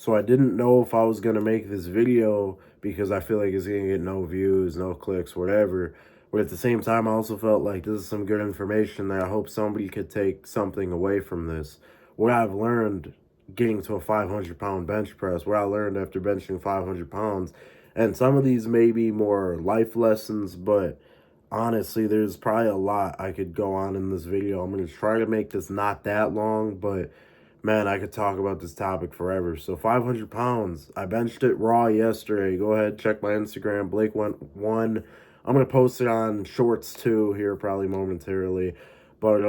So I didn't know if I was going to make this video because I feel like it's going to get no views, no clicks, whatever. But at the same time, I also felt like this is some good information that I hope somebody could take something away from this. What I've learned getting to a 500-pound bench press, what I learned after benching 500 pounds. And some of these may be more life lessons, but honestly, there's probably a lot I could go on in this video. I'm going to try to make this not that long, but man, I could talk about this topic forever. So 500 pounds. I benched it raw yesterday. Go ahead, check my Instagram, Blakewendt1. I'm going to post it on shorts too here probably momentarily. But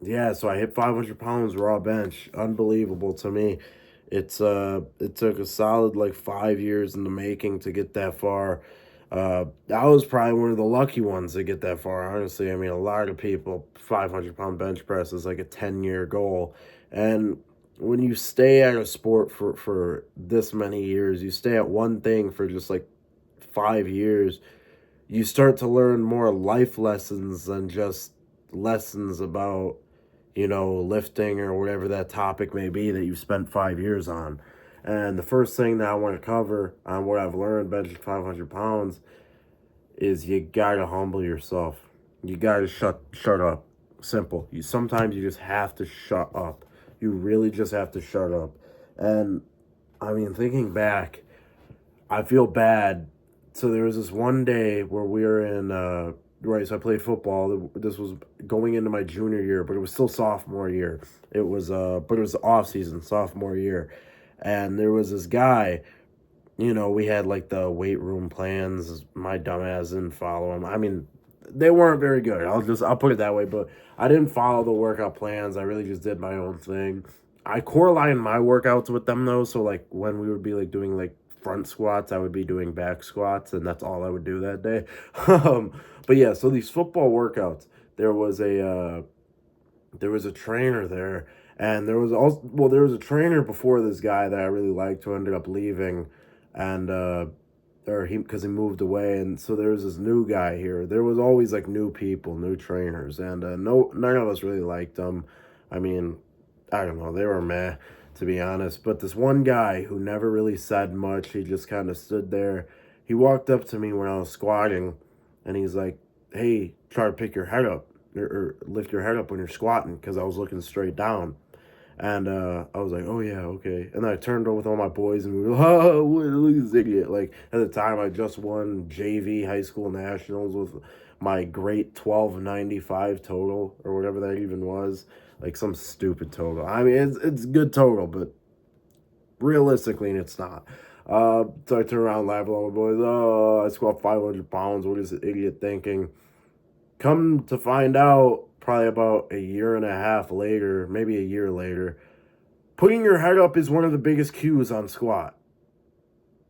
yeah, so I hit 500 pounds raw bench. Unbelievable to me. It took a solid like 5 years in the making to get that far. I was probably one of the lucky ones to get that far, honestly. I mean, a lot of people, 500-pound bench press is like a 10-year goal. And when you stay at a sport for this many years, you stay at one thing for just like 5 years, you start to learn more life lessons than just lessons about, lifting or whatever that topic may be that you've spent 5 years on. And the first thing that I want to cover on what I've learned benching 500 pounds is you gotta humble yourself. You gotta shut up. Simple. Sometimes you just have to shut up. You really just have to shut up. And I mean, thinking back, I feel bad. So there was this one day where we were in right, so I played football. This was going into my junior year, but it was still sophomore year. It was but it was off season, sophomore year. And there was this guy, we had like the weight room plans. My dumbass didn't follow them. I mean, they weren't very good. I'll put it that way. But I didn't follow the workout plans. I really just did my own thing. I core lined my workouts with them though. So like when we would be like doing like front squats, I would be doing back squats, and that's all I would do that day. But yeah, so these football workouts, there was a trainer there, and there was a trainer before this guy that I really liked who ended up leaving, and or he because he moved away, and so there was this new guy here. There was always like new people, new trainers, and none of us really liked them. I mean, I don't know, they were meh, to be honest. But this one guy who never really said much, he just kind of stood there. He walked up to me when I was squatting, and he's like, "Hey, try to pick your head up or lift your head up when you're squatting," because I was looking straight down. And I was like, "Oh yeah, okay." And then I turned over with all my boys, and we were like, "Oh, look at this idiot!" Like at the time, I just won JV high school nationals with my great 1295 total or whatever that even was, like some stupid total. I mean, it's good total, but realistically, it's not. So I turn around, laugh at all my boys. Oh, I squat 500 pounds. What is this idiot thinking? Come to find out, probably about a year and a half later, maybe a year later, putting your head up is one of the biggest cues on squat.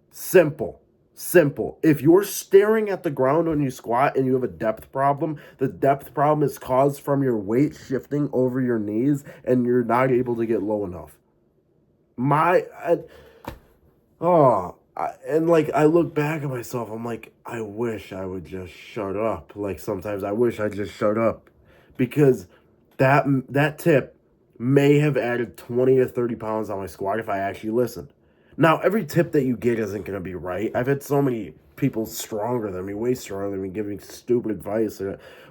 Simple. Simple. If you're staring at the ground when you squat and you have a depth problem, the depth problem is caused from your weight shifting over your knees and you're not able to get low enough. And like I look back at myself, I'm like, I wish I would just shut up. Like sometimes I wish I just shut up, because that tip may have added 20 to 30 pounds on my squat if I actually listened. Now, every tip that you get isn't going to be right. I've had so many people stronger than me, way stronger than me, giving stupid advice.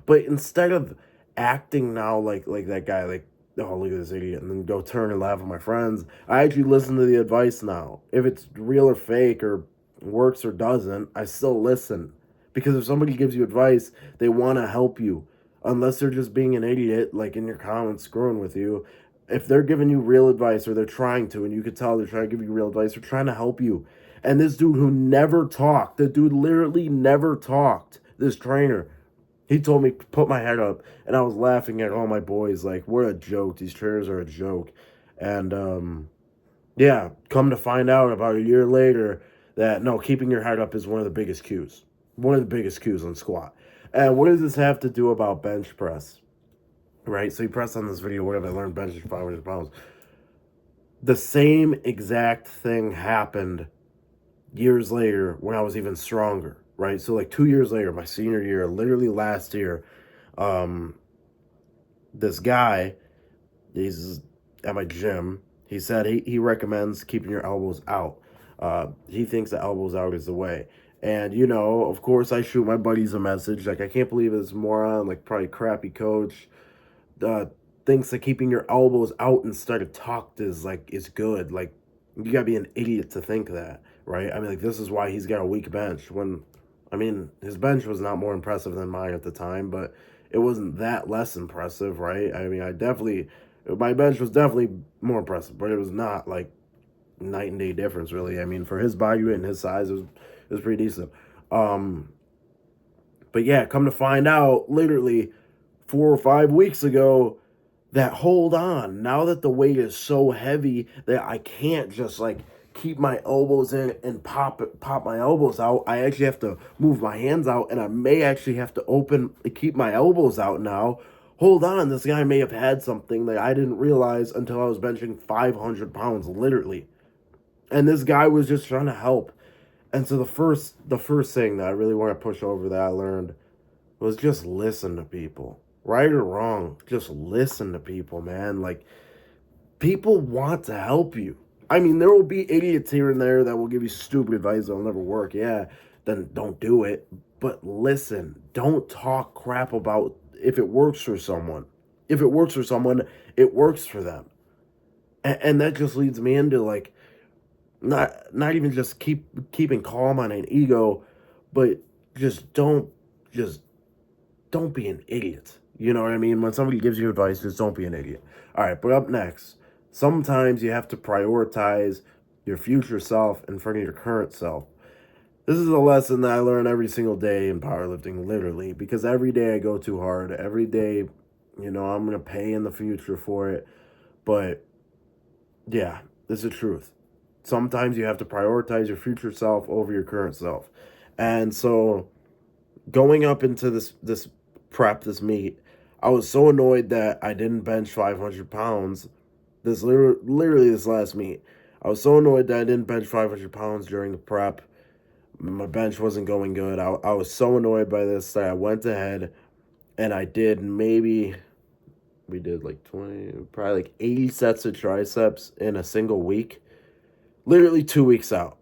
But instead of acting now like that guy, like, oh, look at this idiot, and then go turn and laugh at my friends, I actually listen to the advice now. If it's real or fake or works or doesn't, I still listen. Because if somebody gives you advice, they want to help you. Unless they're just being an idiot, like in your comments, screwing with you. If they're giving you real advice, or they're trying to, and you could tell they're trying to give you real advice, they're trying to help you. And this dude who never talked, the dude literally never talked, this trainer, he told me to put my head up, and I was laughing at all my boys, like, what a joke. These trainers are a joke. And yeah, come to find out about a year later that no, keeping your head up is one of the biggest cues. One of the biggest cues on squat. And what does this have to do about bench press? Right? So you press on this video, what have I learned benching 500 pounds? The same exact thing happened years later when I was even stronger, right? So like 2 years later, my senior year, literally last year, um, this guy, he's at my gym. He said he recommends keeping your elbows out. He thinks the elbows out is the way. And, you know, of course, I shoot my buddies a message. Like, I can't believe this moron, like, probably crappy coach, uh, thinks that keeping your elbows out instead of tucked is good. Like, you gotta be an idiot to think that, right? I mean, like, this is why he's got a weak bench. When, I mean, his bench was not more impressive than mine at the time, but it wasn't that less impressive, right? I mean, my bench was definitely more impressive, but it was not like night and day difference, really. I mean, for his body weight and his size, it was pretty decent. Um, but yeah, come to find out, literally 4 or 5 weeks ago, that hold on, now that the weight is so heavy that I can't just like keep my elbows in and pop my elbows out. I actually have to move my hands out, and I may actually have to keep my elbows out now. Hold on, this guy may have had something that I didn't realize until I was benching 500 pounds, literally. And this guy was just trying to help. And so the first thing that I really want to push over that I learned was just listen to people. Right or wrong, just listen to people, man. Like, people want to help you. I mean, there will be idiots here and there that will give you stupid advice that'll never work. Yeah, then don't do it. But listen, don't talk crap about if it works for someone. If it works for someone, it works for them. And that just leads me into like not even just keeping calm on an ego, but just just don't be an idiot. You know what I mean? When somebody gives you advice, just don't be an idiot. All right, but up next, sometimes you have to prioritize your future self in front of your current self. This is a lesson that I learn every single day in powerlifting, literally, because every day I go too hard. Every day, I'm going to pay in the future for it. But yeah, this is the truth. Sometimes you have to prioritize your future self over your current self. And so going up into this meet, I was so annoyed that I didn't bench 500 pounds. Literally this last meet, I was so annoyed that I didn't bench 500 pounds during the prep. My bench wasn't going good. I was so annoyed by this that I went ahead and I did we did like 20, probably like 80 sets of triceps in a single week, literally 2 weeks out.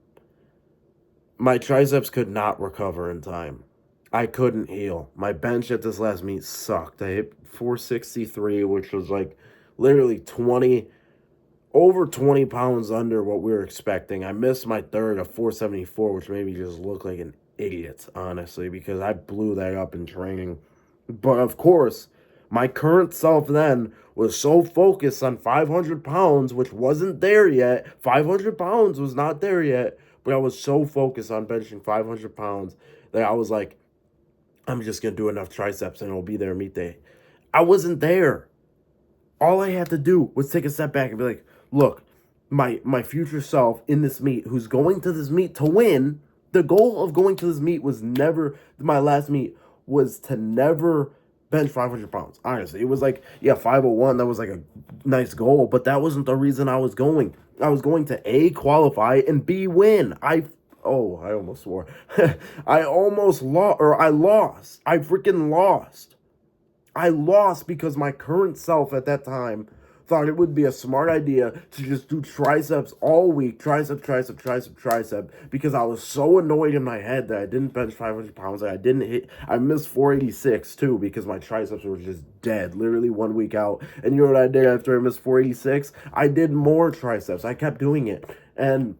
My triceps could not recover in time. I couldn't heal. My bench at this last meet sucked. I hit 463, which was like literally over 20 pounds under what we were expecting. I missed my third of 474, which made me just look like an idiot, honestly, because I blew that up in training. But of course, my current self then was so focused on 500 pounds, which wasn't there yet. 500 pounds was not there yet, but I was so focused on benching 500 pounds that I was like, I'm just going to do enough triceps and it'll be there meet day. I wasn't there. All I had to do was take a step back and be like, look, my future self in this meet, who's going to this meet to win, the goal of going to this meet was never, my last meet was to never bench 500 pounds. Honestly, it was like, yeah, 501, that was like a nice goal, but that wasn't the reason I was going. I was going to A, qualify, and B, win. I almost swore. I almost lost, or I lost. I freaking lost. I lost because my current self at that time thought it would be a smart idea to just do triceps all week, tricep, because I was so annoyed in my head that I didn't bench 500 pounds, that I missed 486 too, because my triceps were just dead, literally 1 week out. And you know what I did after I missed 486? I did more triceps. I kept doing it. And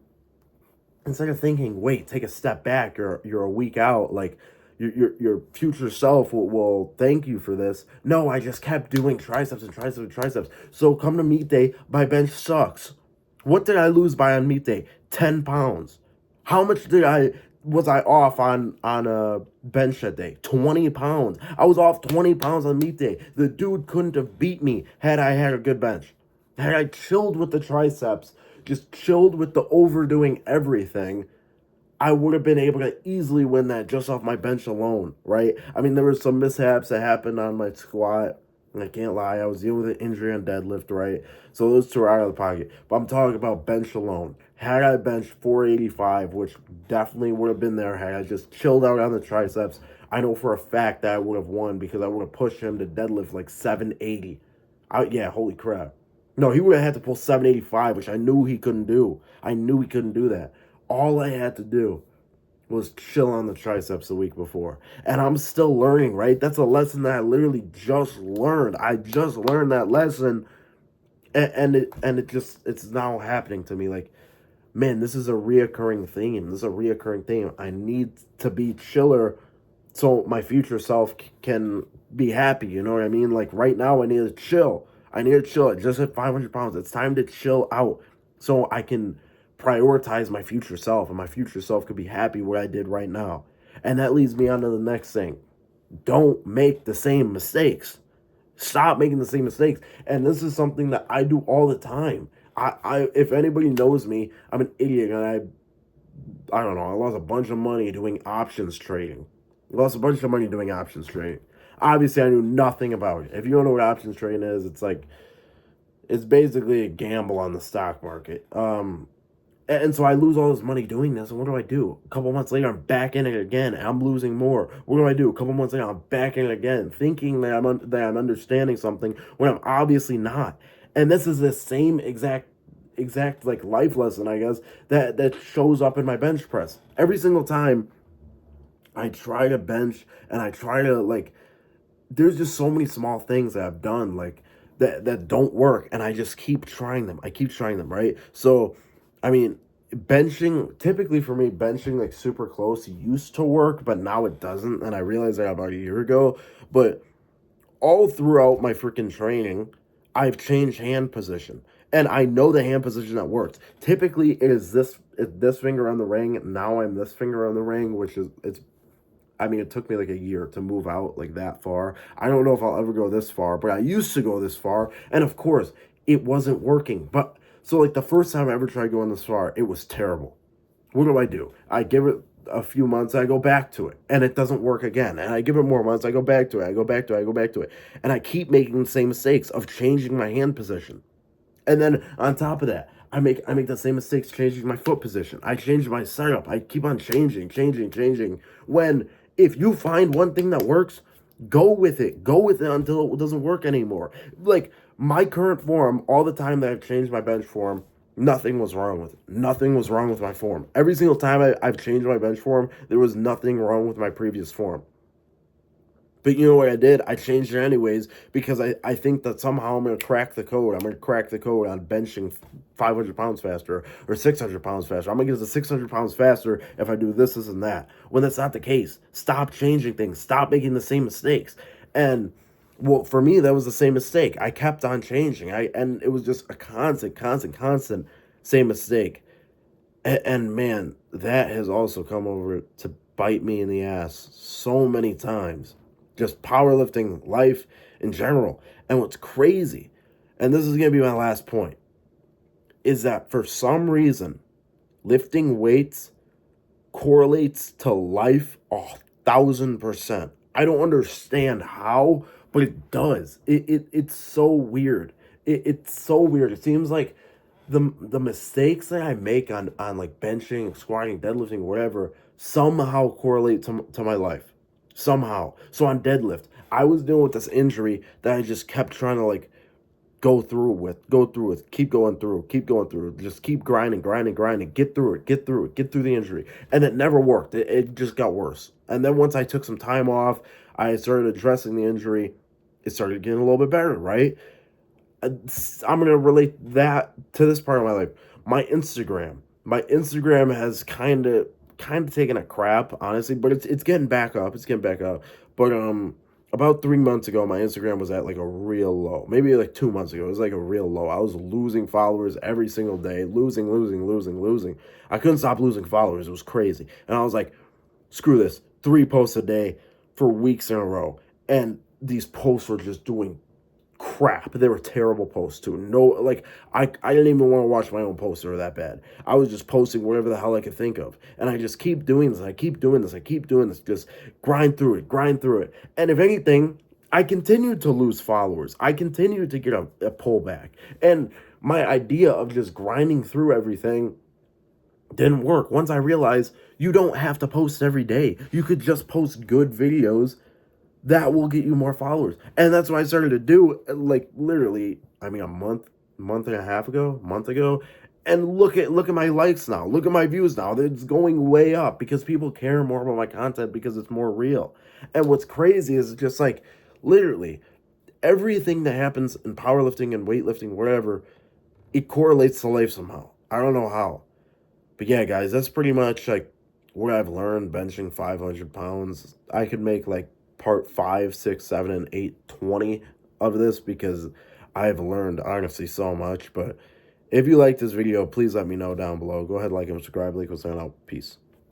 instead of thinking, wait, take a step back, you're a week out, like, your future self will thank you for this. No, I just kept doing triceps and triceps and triceps. So come to meet day, my bench sucks. What did I lose by on meet day? 10 pounds. How much was I off on a bench that day? 20 pounds. I was off 20 pounds on meet day. The dude couldn't have beat me had I had a good bench. Had I chilled with the triceps, just chilled with the overdoing everything, I would have been able to easily win that just off my bench alone, right? I mean, there were some mishaps that happened on my squat, and I can't lie, I was dealing with an injury on deadlift, right? So those two are out of the pocket. But I'm talking about bench alone. Had I benched 485, which definitely would have been there had I just chilled out on the triceps, I know for a fact that I would have won because I would have pushed him to deadlift like 780. Yeah, holy crap. No, he would have had to pull 785, which I knew he couldn't do. I knew he couldn't do that. All I had to do was chill on the triceps the week before. And I'm still learning, right? That's a lesson that I literally just learned. I just learned that lesson, it's now happening to me. Like, man, this is a reoccurring theme. This is a reoccurring theme. I need to be chiller so my future self can be happy. You know what I mean? Like right now, I need to chill. I need to chill. I just hit 500 pounds. It's time to chill out so I can prioritize my future self, and my future self could be happy what I did right now. And that leads me on to the next thing. Don't make the same mistakes. Stop making the same mistakes. And this is something that I do all the time. If anybody knows me, I'm an idiot, and I don't know, I lost a bunch of money doing options trading. Obviously, I knew nothing about it. If you don't know what options trading is, it's basically a gamble on the stock market. And so I lose all this money doing this, and what do? A couple months later, I'm back in it again, and I'm losing more. What do? A couple months later, I'm back in it again, thinking that I'm understanding something when I'm obviously not. And this is the same exact like life lesson, I guess, that shows up in my bench press every single time I try to bench, and I try to like. There's just so many small things that I've done like that don't work, and I just keep trying them. Right? So, I mean, benching, typically for me, benching like super close used to work, but now it doesn't, and I realized that about a year ago. But all throughout my freaking training, I've changed hand position. And I know the hand position that works. Typically, it's this finger on the ring. Now I'm this finger on the ring, which is, it took me like a year to move out like that far. I don't know if I'll ever go this far, but I used to go this far. And of course, it wasn't working. But so like the first time I ever tried going this far, it was terrible. What do? I give it a few months, I go back to it, and it doesn't work again. And I give it more months, I go back to it, I go back to it. And I keep making the same mistakes of changing my hand position. And then on top of that, I make the same mistakes changing my foot position. I change my setup. I keep on changing. When if you find one thing that works, go with it. Go with it until it doesn't work anymore. Like my current form, all the time that I've changed my bench form, nothing was wrong with it. Nothing was wrong with my form. Every single time I've changed my bench form, there was nothing wrong with my previous form. But you know what I did? I changed it anyways because I think that somehow I'm going to crack the code. I'm going to crack the code on benching 500 pounds faster or 600 pounds faster. I'm going to get to 600 pounds faster if I do this, and that. When that's not the case, stop changing things. Stop making the same mistakes. And, well, for me, that was the same mistake. I kept on changing. And it was just a constant same mistake. And man, that has also come over to bite me in the ass so many times. Just powerlifting, life in general. And what's crazy, and this is going to be my last point, is that for some reason, lifting weights correlates to life 1,000%. I don't understand how, but it does. It's so weird. It's so weird. It seems like the mistakes that I make on like benching, squatting, deadlifting, whatever, somehow correlate to my life. Somehow. So on deadlift, I was dealing with this injury that I just kept trying to like go through with, keep going through, just keep grinding, get through the injury. And it never worked. It just got worse. And then once I took some time off, I started addressing the injury. It started getting a little bit better, right? I'm going to relate that to this part of my life. My Instagram has kind of taken a crap, honestly, but it's getting back up. But about 3 months ago, my Instagram was at like a real low. Maybe like 2 months ago, it was like a real low. I was losing followers every single day, losing. I couldn't stop losing followers. It was crazy. And I was like, screw this. 3 posts a day for weeks in a row. And these posts were just doing crap. They were terrible posts too. No, like I didn't even want to watch my own posts. They were that bad. I was just posting whatever the hell I could think of. And I just keep doing this. Just grind through it. And if anything, I continued to lose followers. I continued to get a pullback. And my idea of just grinding through everything didn't work. Once I realized you don't have to post every day. You could just post good videos that will get you more followers. And that's what I started to do, like literally, a month, month and a half ago, month ago, and look at my likes now. Look at my views now. It's going way up because people care more about my content because it's more real. And what's crazy is it's just like literally everything that happens in powerlifting and weightlifting, wherever, it correlates to life somehow. I don't know how. But yeah, guys, that's pretty much like what I've learned benching 500 pounds. I could make like part 5, 6, 7, and 8, 20 of this because I've learned honestly so much. But if you like this video, please let me know down below. Go ahead, like and subscribe. Bleak was signing out. Peace.